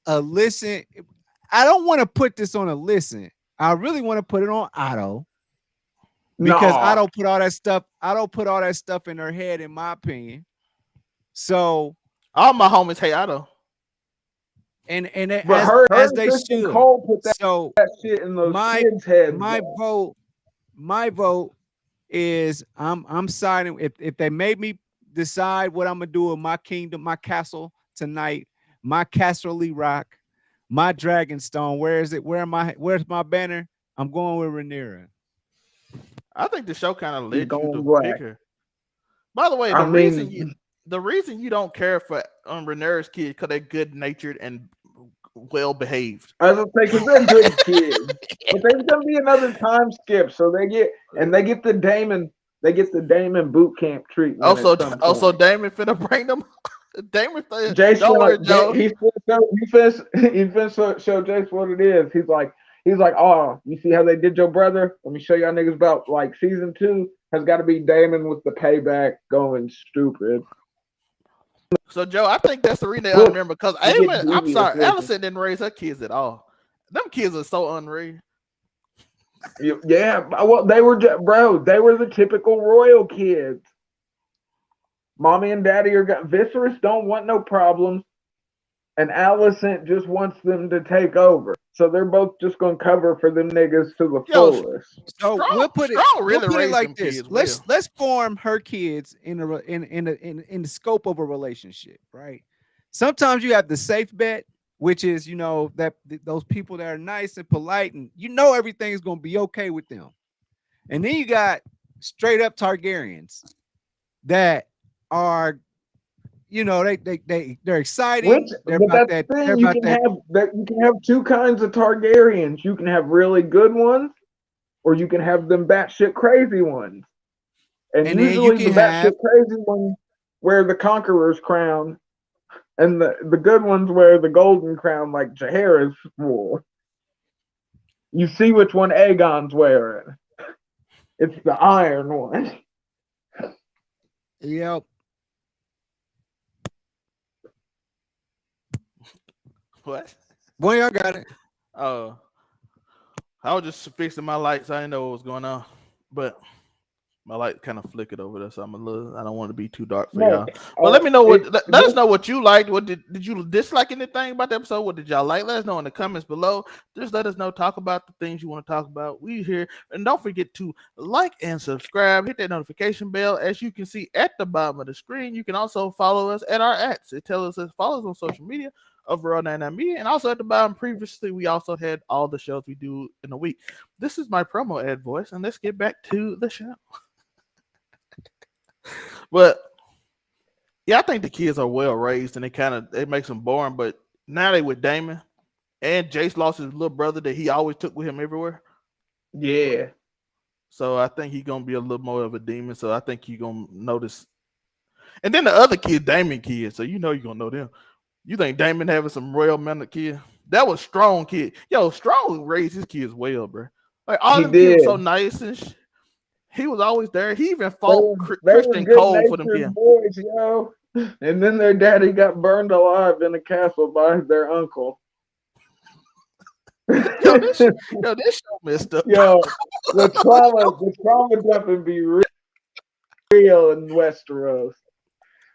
listen, I don't want to put this on a listen. I really want to put it on Otto because I Nah. don't put all that stuff. I don't put all that stuff in her head, in my opinion. So all my homies hate Otto. and But as her as and they Kristen should. Cole put So that shit in those my kids' heads. my Bro. vote is I'm siding. If they made me decide what I'm gonna do with my kingdom, my castle tonight, my castle rock, my dragonstone. Where is it? Where's my banner? I'm going with Rhaenyra. I think the show kind of He's led you going to pick black. her. By the way, I the reason you don't care for Rhaenyra's kids because they're good natured and well behaved. I was gonna say because they're good kids, but there's gonna be another time skip, so they get the Damon boot camp treatment at Also, some also point. Damon finna bring them. Damon, Jason, don't worry, Joe. he finna show Jace what it is. He's like, oh, you see how they did your brother? Let me show y'all niggas about like season 2 has got to be Damon with the payback going stupid. So Joe, I think that's the reason they Look, unremember because we get Ava, I'm devious. sorry, Allison didn't raise her kids at all. Them kids are so unraised. Yeah, well, they were they were the typical royal kids. Mommy and daddy are Viserys don't want no problems, and Alicent just wants them to take over. So they're both just gonna cover for them niggas to the Yo, fullest. So Strong really we'll put it raised like them this. kids well. Let's form her kids in the scope of a relationship, right? Sometimes you have the safe bet, which is that those people that are nice and polite, and everything is gonna be okay with them. And then you got straight up Targaryens that are, they're Which, exciting. They're but about that's that. the They're thing. about that. You can have two kinds of Targaryens. You can have really good ones, or you can have them batshit crazy ones. And And then you usually the can have batshit crazy ones wear the conqueror's crown, and the good ones wear the golden crown like Jaehaerys wore. You see which one Aegon's wearing. It's the iron one. yep. What? Boy, y'all got it. I was just fixing my lights. I didn't know what was going on, but I like kind of flick it over there, so I don't want to be too dark for No, y'all. But let me know what. Let us this, know what you liked. What did you dislike anything about the episode? What did y'all like? Let us know in the comments below. Just let us know. Talk about the things you want to talk about. We here, and don't forget to like and subscribe. Hit that notification bell. As you can see at the bottom of the screen, you can also follow us at our @. It tells us follow us on social media. Overall 99 Media, and also at the bottom previously we also had all the shows we do in a week. This is my promo ad voice, and let's get back to the show. But yeah, I think the kids are well raised, and it makes them boring. But now they with Damon, and Jace lost his little brother that he always took with him everywhere. yeah, So I think he's gonna be a little more of a demon. So I think you're gonna notice. And then the other kid, Damon kid. So you know you're gonna know them. You think Damon having some royal mannered kid? That was Strong kid. Yo, Strong raised his kids well, bro. Like all he them kids did. were so nice and he was always there. He even They fought were, they were Christian good Cole for them natured kids. boys, yo. And then their daddy got burned alive in a castle by their uncle. Yo, this show messed up. Yo, the trauma dumping be real in Westeros.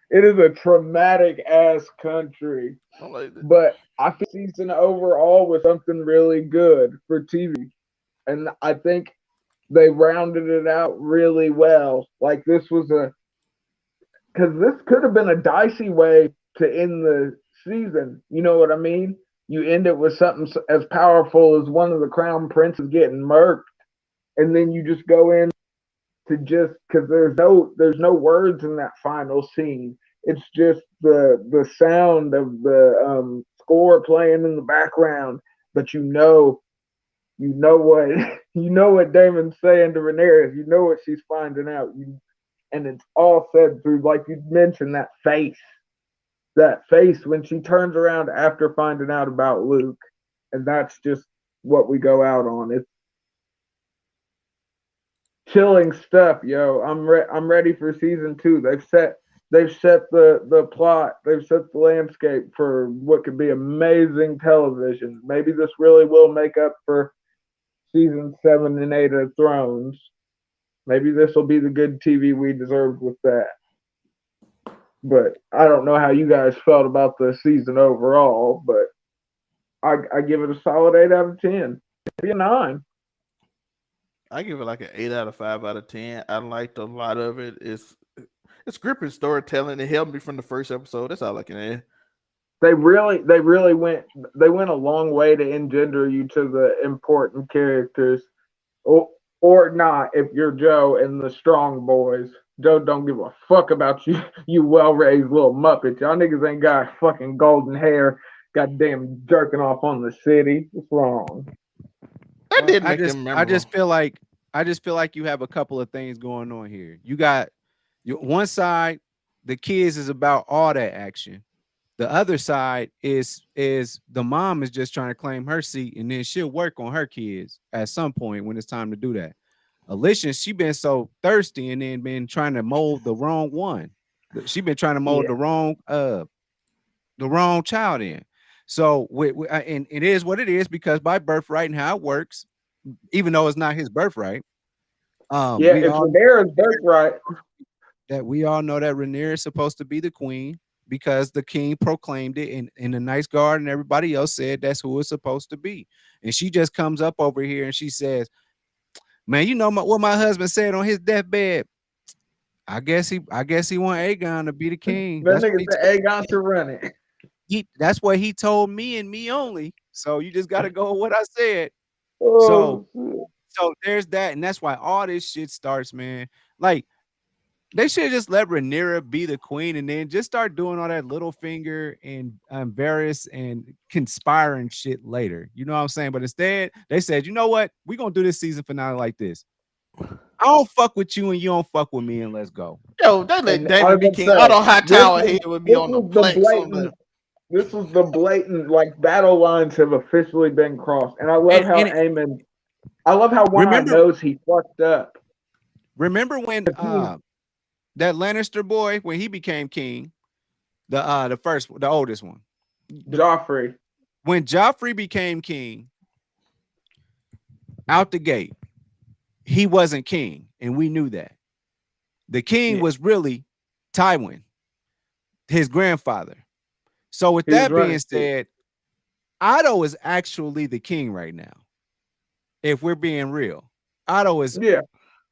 It is a traumatic ass country. Like, But I feel season overall was something really good for TV. And I think they rounded it out really well. Like this was because this could have been a dicey way to end the season. You know what I mean? You end it with something as powerful as one of the crown princes getting murked, and then you just go in to just because there's no words in that final scene. It's just the sound of the score playing in the background, but you know what you know what Damon's saying to Rhaenyra. You know what she's finding out. And it's all said through, like you mentioned, that face when she turns around after finding out about Luke, and that's just what we go out on. It's chilling stuff, yo. I'm ready for season 2. They've set the plot, they've set the landscape for what could be amazing television. Maybe this really will make up for season 7 and 8 of Thrones. Maybe this will be the good TV we deserved with that. But I don't know how you guys felt about the season overall, but I give it a solid 8 out of 10. Maybe a 9. I give it like an 8 out of 5 out of 10. I liked a lot of it. It's gripping storytelling. It helped me from the first episode. That's all I can add. They really went a long way to engender you to the important characters. Or not if you're Joe and the Strong Boys. Joe don't give a fuck about you, you well-raised little muppets. Y'all niggas ain't got fucking golden hair, goddamn jerking off on the city. What's wrong? That did I make just them I memorable. just feel like you have a couple of things going on here. You got one side, the kids is about all that action. The other side is the mom is just trying to claim her seat, and then she'll work on her kids at some point when it's time to do that. Alicia, she been so thirsty and then been trying to mold the wrong one. She been trying to mold Yeah. the wrong child in. So and it is what it is because by birthright and how it works, even though it's not his birthright, Yeah, we it's all Rhaenyra's birthright. know that Rhaenyra is supposed to be the queen because the king proclaimed it, and the Nice Guard and everybody else said that's who it's supposed to be. And she just comes up over here and she says, "Man, you know what my husband said on his deathbed? I guess he want Aegon to be the king. That That's what nigga he said told Aegon to run it. that's what he told me and me only. So you just got to go with what I said. So Oh shit. there's that, and that's why all this shit starts, man. Like they should just let Rhaenyra be the queen, and then just start doing all that little finger and various and conspiring shit later. You know what I'm saying? But instead, they said, you know what? We're gonna do this season finale like this. I don't fuck with you, and you don't fuck with me, and let's go. Yo, they let And I Damon was be gonna king. say Otto this Hightower was head would be this on the was the plank somewhere. blatant this was the blatant like battle lines have officially been crossed. And I love how And Aemon I love how One Eye remember, knows he fucked up. remember when that Lannister boy when he became king, the oldest one, Joffrey. when Joffrey became king, out the gate, he wasn't king, and we knew that. The king Yeah. was really Tywin, his grandfather. So with He was that being running shit. said, Otto is actually the king right now. If we're being real, Otto is Yeah,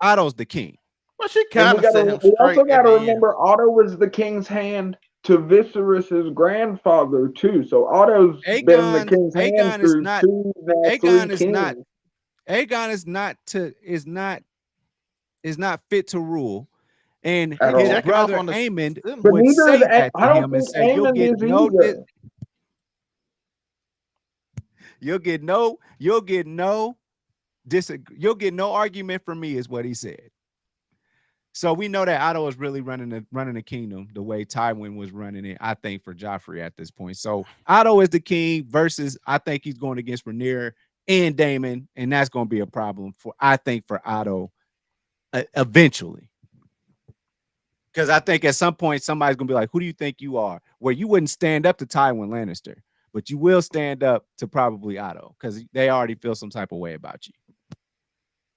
Otto's the king. Well, she and kind of set him we also straight at gotta the end. remember Otto was the king's hand to Viserys's grandfather too. So Otto's been the Aegon, king's hand Aegon is through not, two, now three Aegon is not, kings Aegon is not fit to rule. And at He his all. checking off brother on the Aemond sim. But would neither is say that to I don't him and think say, Aemon is either. you'll get no you'll get no argument from me, is what he said. So we know that Otto is really running the kingdom the way Tywin was running it, I think, for Joffrey at this point. So Otto is the king versus, I think he's going against Rhaenyra and Daemon, and that's going to be a problem for, I think, for Otto eventually. Because I think at some point somebody's gonna be like, "Who do you think you are?" Where you wouldn't stand up to Tywin Lannister, but you will stand up to probably Otto because they already feel some type of way about you.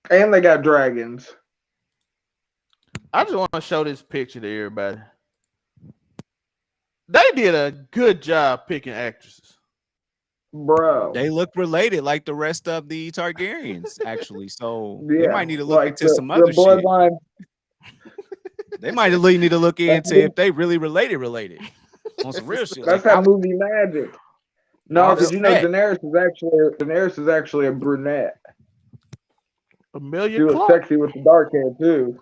And they got dragons. I just want to show this picture to everybody. They did a good job picking actresses. Bro. They look related like the rest of the Targaryens, actually. So they Yeah. might need to look Like into some the other shit. bloodline. They might really need to look That's, into if they really related on some real shit. that's Like that movie magic. No, because you know Offset. Daenerys is actually a brunette. Amelia She was Clark. sexy with the dark hair too.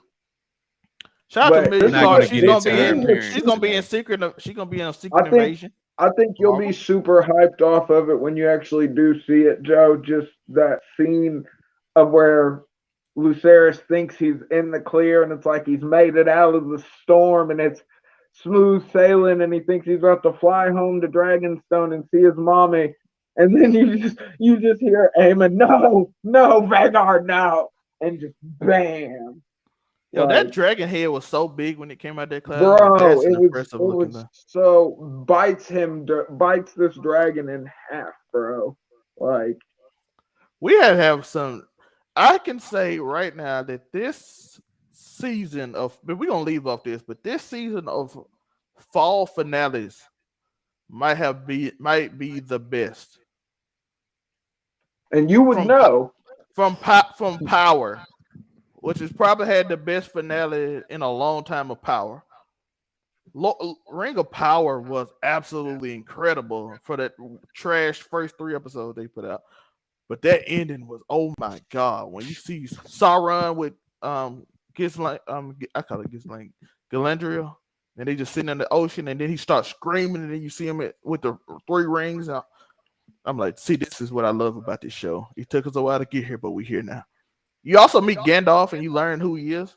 Shout out to But Amelia We're this is not Clark. going what to She's get gonna into be her in. appearance She's gonna be in today. secret. She's gonna be in I Secret think Invasion. I think you'll be Marvel. super hyped off of it when you actually do see it, Joe. Just that scene of where Lucerys thinks he's in the clear and it's like he's made it out of the storm and it's smooth sailing and he thinks he's about to fly home to Dragonstone and see his mommy. And then you just hear Aemon, no, Vanguard, no, and just bam. Yo, that Like, dragon head was so big when it came out that cloud. I'm like, bro, that's an it was impressive it looking was thing. so bites this dragon in half, bro. Like, We had to have some. I can say right now that this season of, but we're gonna leave off this, but this season of fall finales might be the best and you would from po- know. from Power, which has probably had the best finale in a long time of Power. Ring of Power was absolutely incredible for that trash first 3 episodes they put out. But that ending was, oh my god, when you see Sauron with Ghislaine, I call it Ghislaine, Galadriel, and they just sitting in the ocean, and then he starts screaming, and then you see him with the 3 rings. I'm like, see, this is what I love about this show. It took us a while to get here, but we're here now. You also meet Gandalf, and you learn who he is.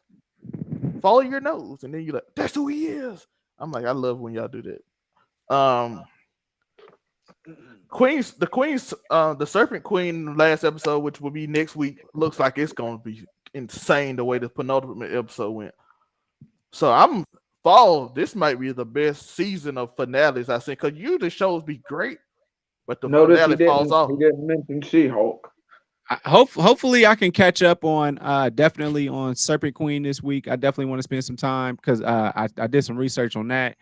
Follow your nose, and then you're like, that's who he is. I'm like, I love when y'all do that. The Serpent Queen last episode, which will be next week, looks like it's gonna be insane the way the penultimate episode went. So I'm fall. This might be the best season of finales I've seen because usually shows be great, but the Notice finale falls off. he didn't mention She-Hulk. Hopefully I can catch up on definitely on Serpent Queen this week. I definitely want to spend some time because I did some research on that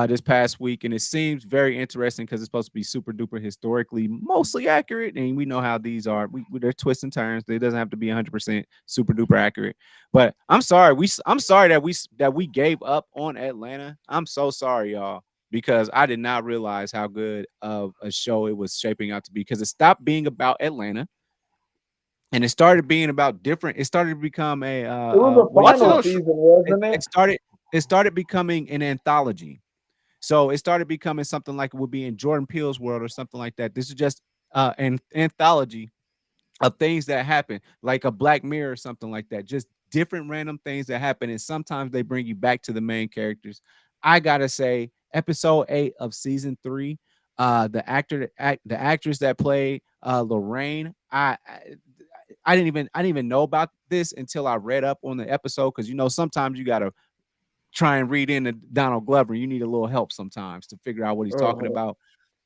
this past week, and it seems very interesting because it's supposed to be super duper historically mostly accurate, and we know how these are. They're twists and turns. It doesn't have to be 100% super duper accurate. But I'm sorry, I'm sorry that we gave up on Atlanta. I'm so sorry, y'all, because I did not realize how good of a show it was shaping out to be because it stopped being about Atlanta and it started being about different. It started to become a It was a what do you final call it? season, wasn't it? It started becoming an anthology. So it started becoming something like it would be in Jordan Peele's world or something like that. This is just an anthology of things that happen, like a Black Mirror or something like that. Just different random things that happen, and sometimes they bring you back to the main characters. I gotta say, episode 8 of season 3, the actress that played Lorraine, I didn't even know about this until I read up on the episode because sometimes you gotta try and read into Donald Glover. You need a little help sometimes to figure out what he's talking Uh-huh. about.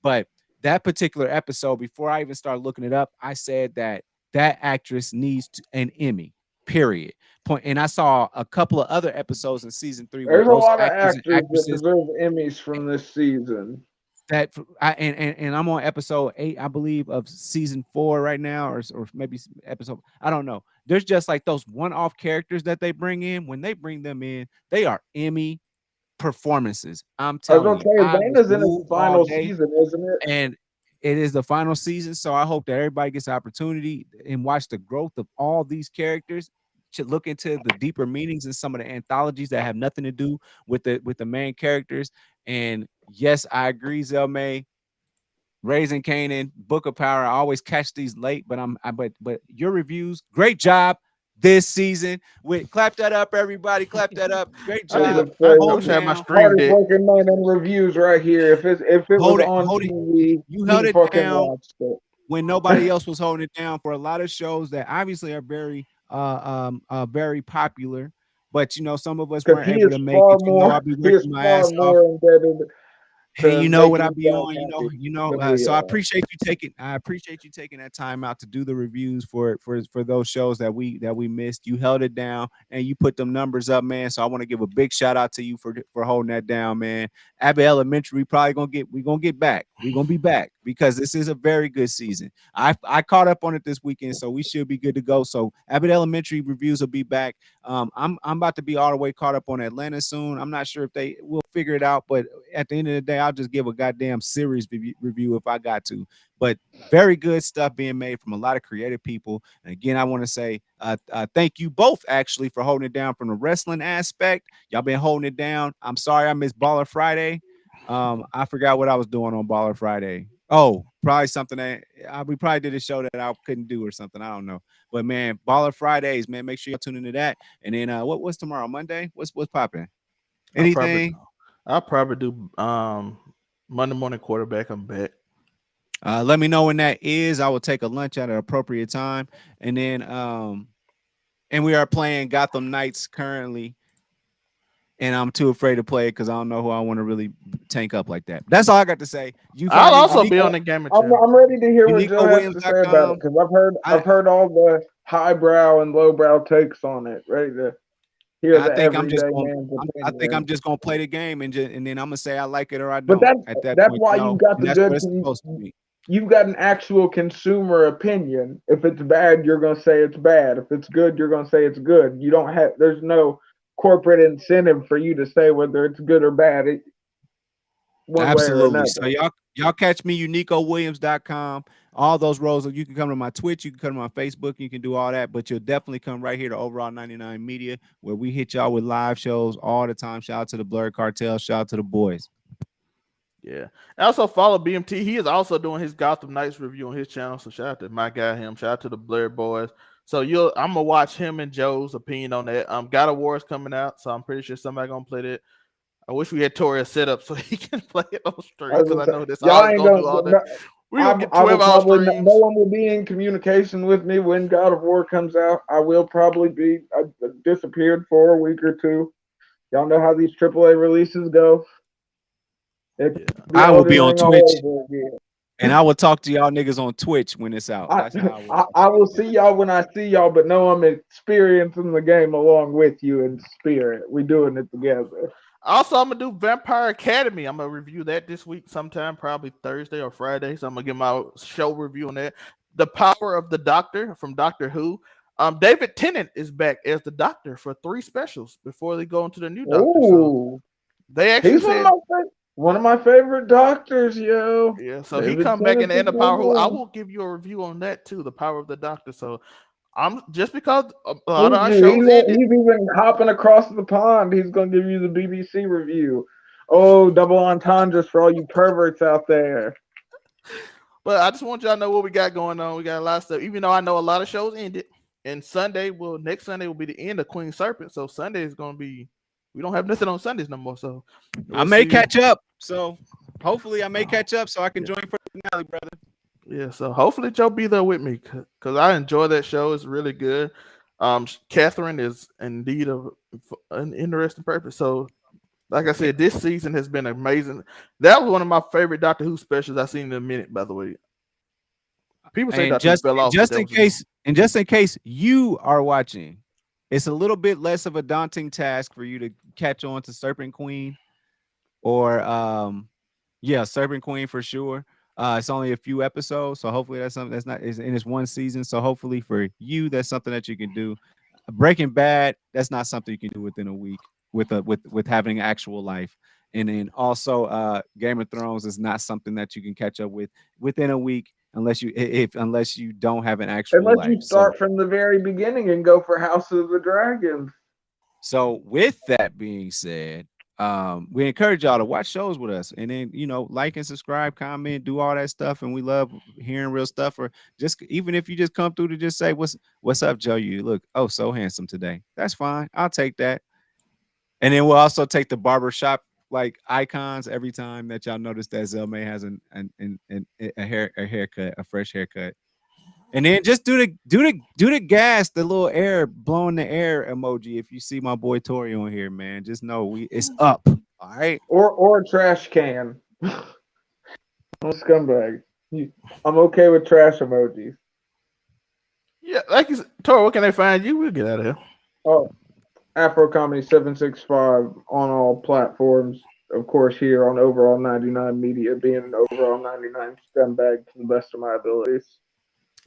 But that particular episode, before I even started looking it up, I said that actress needs an Emmy. Period. Point. And I saw a couple of other episodes in season 3 where There's a those lot of actors and actors that actresses deserve Emmys from this season. that and I'm on episode 8, I believe, of season 4 right now, or maybe episode, I don't know. There's just like those one-off characters that they bring in. When they bring them in, they are Emmy performances. I'm I was telling gonna you, say I was Atlanta's in its moved all final day, season, isn't it? and it is the final season. So I hope that everybody gets the opportunity and watch the growth of all these characters. Should look into the deeper meanings in some of the anthologies that have nothing to do with the main characters. And yes, I agree, Zelmay. Raising Canaan, Book of Power. I always catch these late, but but your reviews, great job this season. With clap that up, everybody. Clap that up. Great I need I job. to. would say I Holding wish I had my down, stream hardest deck. working man in reviews right here. If it was on hold it. TV, You held he it fucking down watched it. when nobody else was holding it down for a lot of shows that obviously are very popular. But you know, some of us Because weren't able to make it. You know, I'll be he is working my far ass off. more indebted And to you know what making I you be guys on, happy than so we I are. appreciate you taking that time out to do the reviews for those shows that we missed. You held it down and you put them numbers up, man. So I want to give a big shout out to you for holding that down, man. Abbott Elementary, we gonna get back. We're gonna be back because this is a very good season. I caught up on it this weekend, so we should be good to go. So Abbott Elementary reviews will be back. I'm about to be all the way caught up on Atlanta soon. I'm not sure if they will figure it out, but at the end of the day, I'll just give a goddamn series review if I got to. But very good stuff being made from a lot of creative people. And again, I want to say thank you both actually for holding it down from the wrestling aspect. Y'all been holding it down. I'm sorry I missed Baller Friday. I forgot what I was doing on Baller Friday. Oh, probably something that we probably did a show that I couldn't do or something. I don't know. But man, Baller Fridays, man, make sure y'all tune into that. And then what's tomorrow? Monday? What's popping? I'll probably. Anything? I'll probably do Monday morning quarterback. I'm back. Let me know when that is. I will take a lunch at an appropriate time. And then and we are playing Gotham Knights currently. And I'm too afraid to play it because I don't know who I want to really tank up like that. That's all I got to say. You I'll find me also be Uniqo, on the gaming channel. I'm ready to hear what Joe has to say about it UnicoWilliams.com. because I've heard all the highbrow and lowbrow takes on it. Ready to hear the everyday man's I think I'm opinion. just gonna play the game and then I'm gonna say I like it or I But don't at that that's point, why you you know, got and the that's what good. it's supposed to be. You've got an actual consumer opinion. If it's bad, you're gonna say it's bad. If it's good, you're gonna say it's good. You don't have. There's no corporate incentive for you to say whether it's good or bad. One way or Absolutely. another. So y'all catch me UnicoWilliams.com. All those roles. You can come to my Twitch, you can come to my Facebook, you can do all that, but you'll definitely come right here to Overall 99 Media, where we hit y'all with live shows all the time. Shout out to the Blurred Cartel, shout out to the boys. Yeah. And also follow BMT. He is also doing his Gotham Knights review on his channel. So shout out to my guy, him. Shout out to the Blair Boys. So I'm gonna watch him and Joe's opinion on that. God of War is coming out, so I'm pretty sure somebody gonna play that. I wish we had Tori set up so he can play it on stream because I know that's all y'all it's ain't gonna do all day. gonna. We're gonna get I will 12-hour probably no streams. one will be in communication with me when God of War comes out. I will probably be disappeared for a week or two. Y'all know how these AAA releases go. I will be on Ring all Twitch over again. and I will talk to y'all niggas on Twitch when it's out. That's how I will see y'all when I see y'all, but no, I'm experiencing the game along with you in spirit. We doing it together. Also, I'm gonna do Vampire Academy. I'm gonna review that this week sometime, probably Thursday or Friday. So I'm gonna give my show review on that. The Power of the Doctor from Doctor Who. David Tennant is back as the Doctor for 3 specials before they go into the new Doctor. So they actually he's said one of my favorite doctors, yo. yeah. So he David come back in Tennant the end is of Power Who. I one. will give you a review on that too. The Power of the Doctor. So I'm just because a lot Told of our you, shows ended. he's even hopping across the pond. He's gonna give you the BBC review. Oh, double entendres for all you perverts out there. But I just want y'all to know what we got going on. We got a lot of stuff. Even though I know a lot of shows ended, and next Sunday will be the end of Queen Serpent. So Sunday is gonna be. We don't have nothing on Sundays no more. So I may catch up. So hopefully I may catch up so I can join for the finale, brother. Yeah, so hopefully Joe be there with me because I enjoy that show. It's really good. Catherine is indeed an interesting person. So, like I said, this season has been amazing. That was one of my favorite Doctor Who specials I've seen in a minute. By the way, people say And Doctor Who fell off, but just that in was case you are watching it's a little bit less of a daunting task for you to catch on to Serpent Queen or yeah, Serpent Queen for sure. It's only a few episodes, so hopefully that's something that's not is in its one season. So hopefully for you, that's something that you can do. Breaking Bad, that's not something you can do within a week with having actual life. And then also Game of Thrones is not something that you can catch up with within a week unless you don't have an actual Unless life. you start from the very beginning and go for House of the Dragon. So with that being said, we encourage y'all to watch shows with us and then like and subscribe, comment, do all that stuff. And we love hearing real stuff, or just even if you just come through to just say what's up, Joe. You look so handsome today. That's fine. I'll take that. And then we'll also take the barbershop like icons every time that y'all notice that Zelmay has a haircut, a fresh haircut. And then just do the gas, the little air blowing the air emoji. If you see my boy Tori on here, man, just know it's up. All right. Or a trash can. I'm a scumbag. I'm okay with trash emojis. Yeah, like you said, Tori, where can they find you? We'll get out of here. Oh, Afro Comedy 765 on all platforms. Of course, here on Overall 99 Media, being an Overall 99 scumbag to the best of my abilities.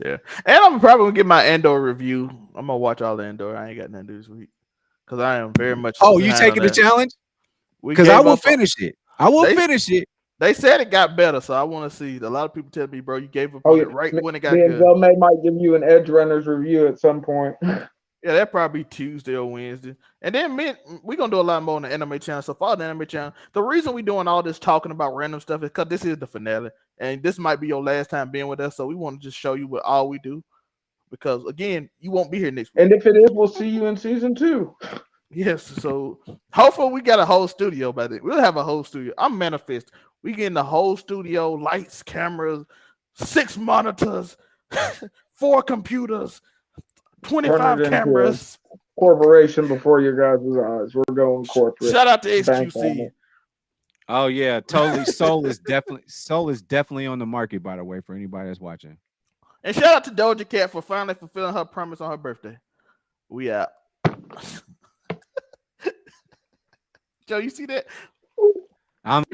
Yeah, and I'm probably gonna get my Andor review. I'm gonna watch all the Andor. I ain't got nothing to do this week because I am very much. Oh, you behind on taking the that. challenge? We Because I gave will up. finish it. I will finish it. They said it got better, so I want to see. A lot of people tell me, bro, you gave up Oh, on yeah. it right when it got Me and good. Zelmay might give you an Edge Runners review at some point. Yeah, that probably Tuesday or Wednesday. And then we're gonna do a lot more on the anime channel. So follow the anime channel. The reason we're doing all this talking about random stuff is because this is the finale. And this might be your last time being with us. So we want to just show you what all we do. Because again, you won't be here next week. And if it is, we'll see you in season 2. Yes, so hopefully we got a whole studio by then. We'll have a whole studio. I'm manifest. We getting the whole studio, lights, cameras, 6 monitors, 4 computers, Turn 25 it into a cameras. corporation before your guys' eyes. We're going corporate. Shout out to Bank on XQC. it. Oh yeah, totally. Soul is definitely on the market, by the way, for anybody that's watching. And shout out to Doja Cat for finally fulfilling her promise on her birthday. We out. Joe, you see that? I'm